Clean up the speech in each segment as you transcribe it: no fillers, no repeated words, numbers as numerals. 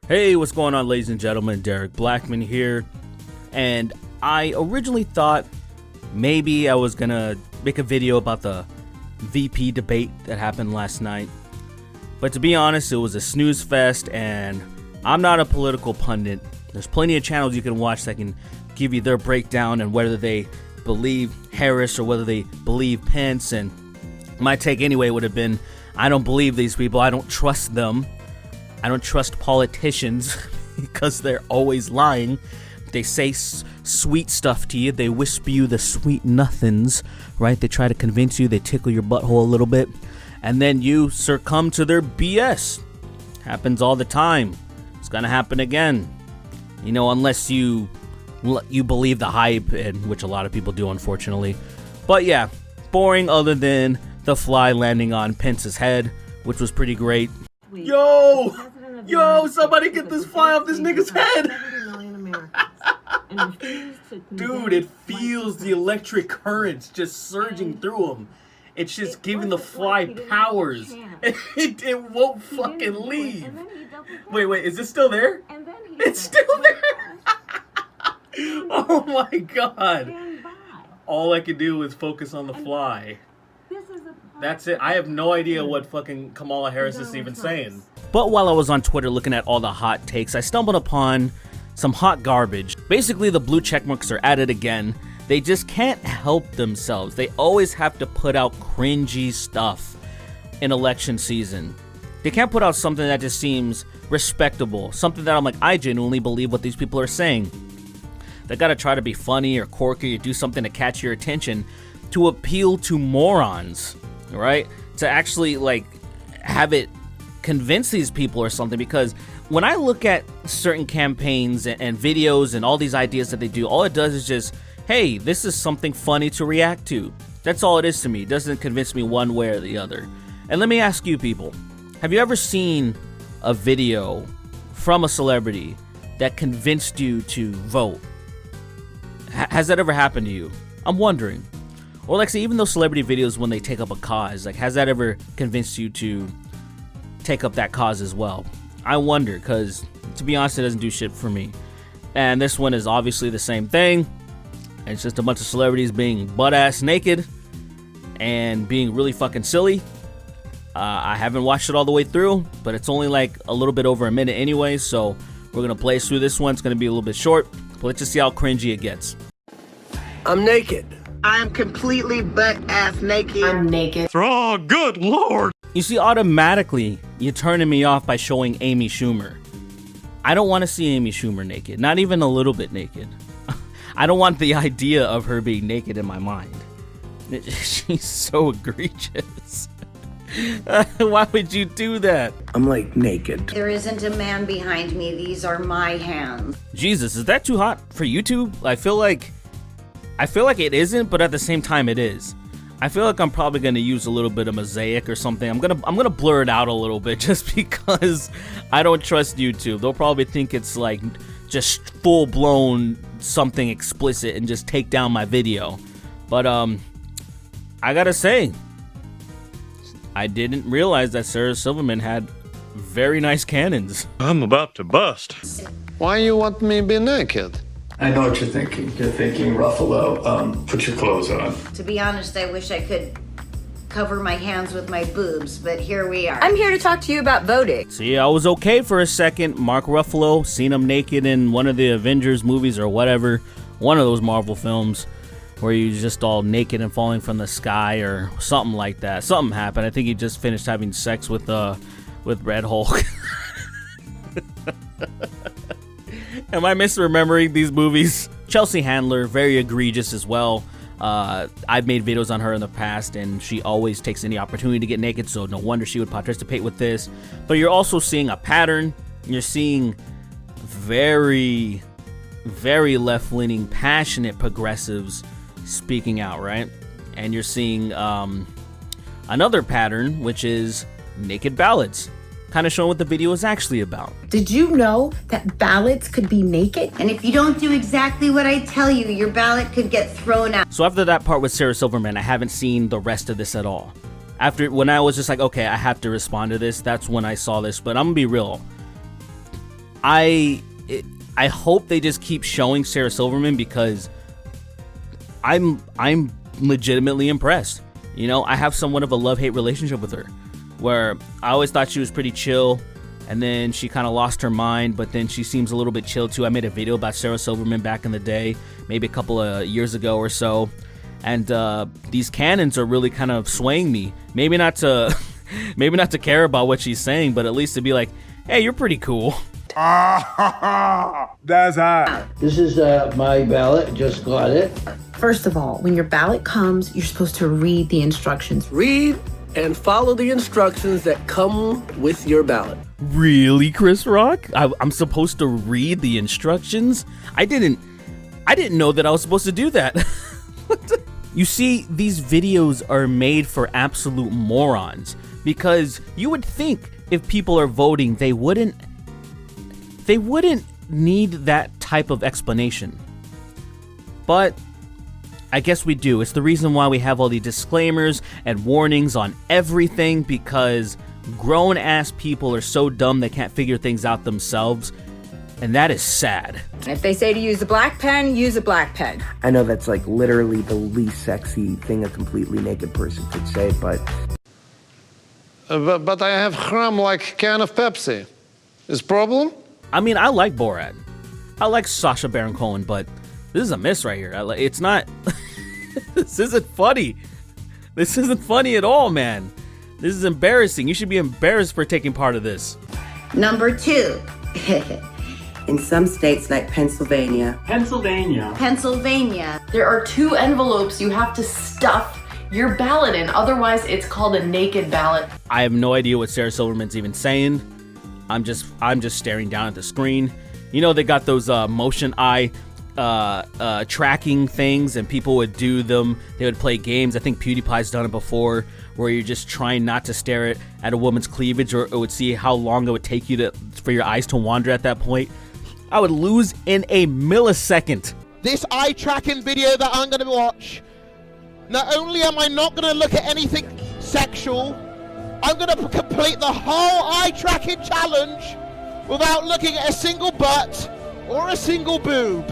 Hey, what's going on, ladies and gentlemen? Derek Blackman here, and I originally thought maybe I was gonna make a video about the VP debate that happened last night, but to be honest, it was a snooze fest, and I'm not a political pundit. There's plenty of channels you can watch that can give you their breakdown and whether they believe Harris or whether they believe Pence, and my take anyway would have been, I don't believe these people, I don't trust them. I don't trust politicians because they're always lying. They say sweet stuff to you. They whisper you the sweet nothings, right? They try to convince you. They tickle your butthole a little bit. And then you succumb to their BS. Happens all the time. It's going to happen again. You know, unless you believe the hype, and which a lot of people do, unfortunately. But yeah, boring other than the fly landing on Pence's head, which was pretty great. Yo, somebody get this fly off this nigga's head. Dude, it feels the electric currents just surging through him. It's just giving the fly powers. It won't fucking leave. Wait, is it still there? It's still there. Oh my god. All I could do was focus on the fly. That's it. I have no idea what fucking Kamala Harris is even saying. But while I was on Twitter looking at all the hot takes, I stumbled upon some hot garbage. Basically, the blue checkmarks are at it again. They just can't help themselves. They always have to put out cringy stuff in election season. They can't put out something that just seems respectable. Something that I'm like, I genuinely believe what these people are saying. They gotta try to be funny or quirky or do something to catch your attention to appeal to morons, right? To actually like have it convince these people or something, because when I look at certain campaigns and videos and all these ideas that they do, all it does is just, hey, this is something funny to react to. That's all it is to me. It doesn't convince me one way or the other. And let me ask you people, have you ever seen a video from a celebrity that convinced you to vote? Has that ever happened to you? I'm wondering. Or like say, even those celebrity videos when they take up a cause, like has that ever convinced you to take up that cause as well? I wonder, because to be honest, it doesn't do shit for me. And this one is obviously the same thing. It's just a bunch of celebrities being butt-ass naked and being really fucking silly. I haven't watched it all the way through, but it's only like a little bit over a minute anyway, so we're gonna blaze through this one. It's gonna be a little bit short, but let's just see how cringy it gets. I'm naked. I'm completely butt-ass naked. I'm naked. Oh, good lord! You see, automatically, you're turning me off by showing Amy Schumer. I don't want to see Amy Schumer naked, not even a little bit naked. I don't want the idea of her being naked in my mind. She's so egregious. Why would you do that? I'm like naked. There isn't a man behind me. These are my hands. Jesus, is that too hot for YouTube? I feel like it isn't, but at the same time it is. I feel like I'm probably gonna use a little bit of mosaic or something. I'm gonna blur it out a little bit just because I don't trust YouTube. They'll probably think it's like just full blown something explicit and just take down my video. But I gotta say, I didn't realize that Sarah Silverman had very nice cannons. I'm about to bust. Why you want me to be naked? I know what you're thinking. You're thinking, Ruffalo, put your clothes on. To be honest, I wish I could cover my hands with my boobs, but here we are. I'm here to talk to you about voting. See, I was okay for a second. Mark Ruffalo, seen him naked in one of the Avengers movies or whatever, one of those Marvel films where he's just all naked and falling from the sky or something like that. Something happened. I think he just finished having sex with Red Hulk. Am I misremembering these movies? Chelsea Handler, very egregious as well. I've made videos on her in the past, and she always takes any opportunity to get naked, so no wonder she would participate with this. But you're also seeing a pattern. You're seeing very, very left-leaning, passionate progressives speaking out, right? And you're seeing another pattern, which is naked ballads. Kind of showing what the video is actually about. Did you know that ballots could be naked? And if you don't do exactly what I tell you, your ballot could get thrown out. So after that part with Sarah Silverman, I haven't seen the rest of this at all. After, when I was just like, okay, I have to respond to this, that's when I saw this. But I'm gonna be real. I hope they just keep showing Sarah Silverman because I'm legitimately impressed. You know, I have somewhat of a love-hate relationship with her, where I always thought she was pretty chill, and then she kind of lost her mind, but then she seems a little bit chill too. I made a video about Sarah Silverman back in the day, maybe a couple of years ago or so, and these canons are really kind of swaying me. Maybe not to care about what she's saying, but at least to be like, hey, you're pretty cool. That's hot. This is my ballot. Just got it. First of all, when your ballot comes, you're supposed to read the instructions. Read and follow the instructions that come with your ballot. Really, Chris Rock? I'm supposed to read the instructions? I didn't know that I was supposed to do that. You see, these videos are made for absolute morons, because you would think if people are voting, they wouldn't need that type of explanation. But I guess we do. It's the reason why we have all the disclaimers and warnings on everything, because grown-ass people are so dumb they can't figure things out themselves, and that is sad. If they say to use a black pen, use a black pen. I know that's like literally the least sexy thing a completely naked person could say, but I have crumb like can of Pepsi. Is problem? I mean, I like Borat. I like Sacha Baron Cohen, but this is a miss right here. It's not... This isn't funny. This isn't funny at all, man. This is embarrassing. You should be embarrassed for taking part of this. Number 2. in some states like Pennsylvania. Pennsylvania. There are 2 envelopes you have to stuff your ballot in. Otherwise, it's called a naked ballot. I have no idea what Sarah Silverman's even saying. I'm just staring down at the screen. You know, they got those motion eye tracking things, and people would do them. They would play games. I think PewDiePie's done it before, where you're just trying not to stare at a woman's cleavage, or it would see how long it would take you for your eyes to wander at that point. I would lose in a millisecond. This eye tracking video that I'm gonna watch, not only am I not gonna look at anything sexual, I'm gonna complete the whole eye tracking challenge without looking at a single butt or a single boob.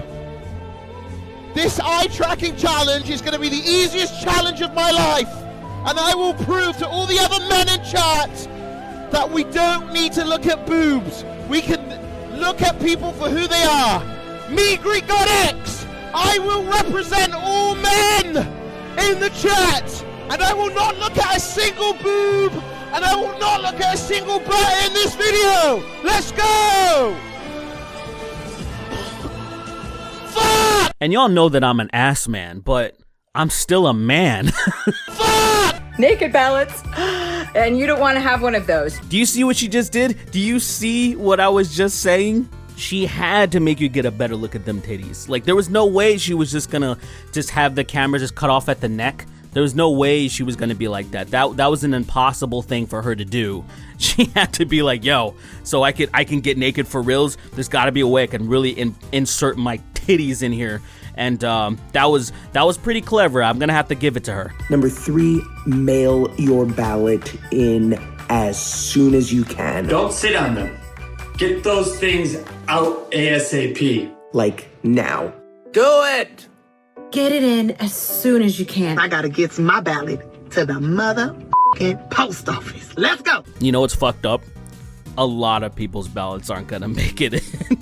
This eye tracking challenge is gonna be the easiest challenge of my life, and I will prove to all the other men in chat that we don't need to look at boobs. We can look at people for who they are. Me, Greek God X, I will represent all men in the chat, and I will not look at a single boob, and I will not look at a single butt in this video. Let's go! Fuck! And y'all know that I'm an ass man, but I'm still a man. Fuck! Naked ballots, and you don't want to have one of those. Do you see what she just did? Do you see what I was just saying? She had to make you get a better look at them titties. Like, there was no way she was just gonna have the camera just cut off at the neck. There was no way she was gonna be like that. That was an impossible thing for her to do. She had to be like, yo, so I can get naked for reals. There's gotta be a way I can really insert my titties in here. And that was pretty clever. I'm gonna have to give it to her. Number 3, mail your ballot in as soon as you can. Don't sit on them. Get those things out ASAP. Like now. Do it! Get it in as soon as you can. I gotta get my ballot to the motherfucking post office. Let's go! You know what's fucked up? A lot of people's ballots aren't gonna make it in.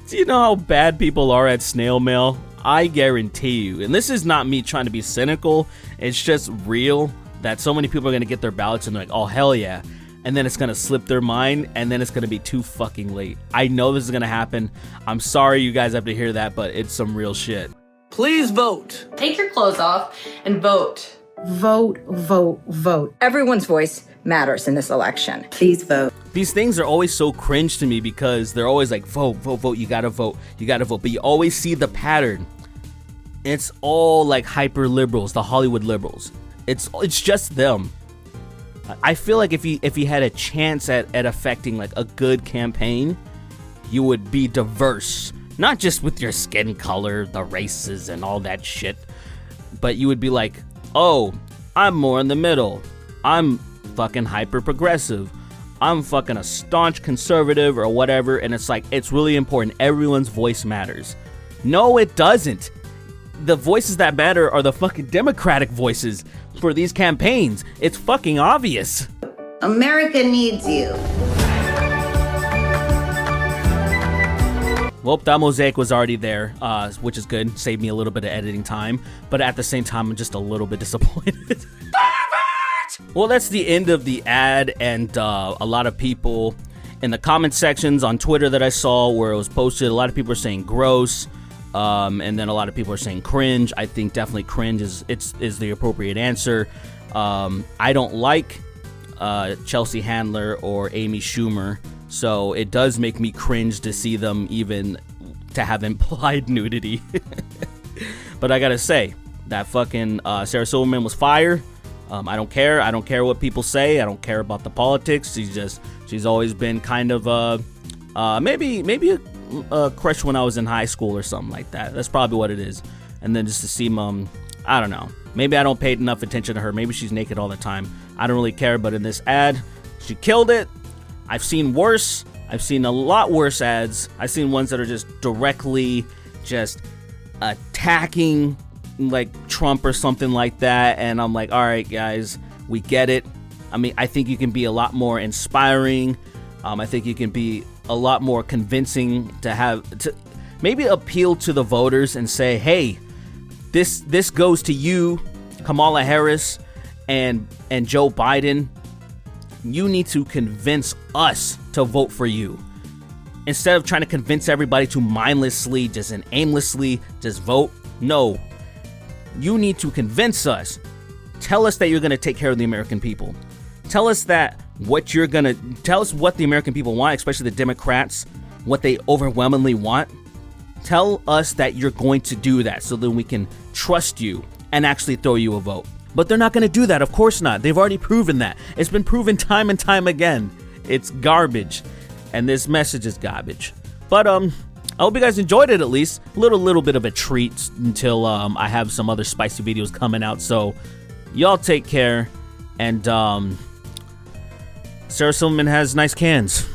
Do you know how bad people are at snail mail? I guarantee you, and this is not me trying to be cynical, it's just real, that so many people are gonna get their ballots and they're like, oh hell yeah, and then it's gonna slip their mind, and then it's gonna be too fucking late. I know this is gonna happen. I'm sorry you guys have to hear that, but it's some real shit. Please vote. Take your clothes off and vote. Vote, vote, vote. Everyone's voice matters in this election. Please vote. These things are always so cringe to me because they're always like, vote, vote, vote, you gotta vote, but you always see the pattern. It's all like hyper liberals, the Hollywood liberals. It's just them. I feel like if you had a chance at affecting like a good campaign, you would be diverse. Not just with your skin color, the races and all that shit, but you would be like, oh, I'm more in the middle. I'm fucking hyper progressive. I'm fucking a staunch conservative or whatever, and it's like, it's really important. Everyone's voice matters. No, it doesn't. The voices that matter are the fucking Democratic voices for these campaigns. It's fucking obvious. America needs you. Well, that mosaic was already there, which is good. Saved me a little bit of editing time. But at the same time, I'm just a little bit disappointed. Well, that's the end of the ad, and a lot of people in the comment sections on Twitter that I saw where it was posted, a lot of people are saying gross, and then a lot of people are saying cringe. I think definitely cringe is the appropriate answer. I don't like Chelsea Handler or Amy Schumer, so it does make me cringe to see them even to have implied nudity. But I gotta say, that fucking Sarah Silverman was fire. I don't care. I don't care what people say. I don't care about the politics. She's always been kind of maybe a crush when I was in high school or something like that. That's probably what it is. And then just to see I don't know. Maybe I don't pay enough attention to her. Maybe she's naked all the time. I don't really care. But in this ad, she killed it. I've seen worse. I've seen a lot worse ads. I've seen ones that are just directly just attacking like Trump or something like that, and I'm like, all right guys, we get it. I mean, I think you can be a lot more inspiring. I think you can be a lot more convincing to maybe appeal to the voters and say, hey, this goes to you, Kamala Harris and Joe Biden. You need to convince us to vote for you instead of trying to convince everybody to mindlessly just and aimlessly just vote. No, you need to convince us. Tell us that you're going to take care of the American people. Tell us what the American people want, especially the Democrats, what they overwhelmingly want. Tell us that you're going to do that so then we can trust you and actually throw you a vote. But they're not going to do that. Of course not. They've already proven that. It's been proven time and time again. It's garbage. And this message is garbage. But I hope you guys enjoyed it at least. A little bit of a treat until I have some other spicy videos coming out. So y'all take care. And Sarah Silverman has nice cans.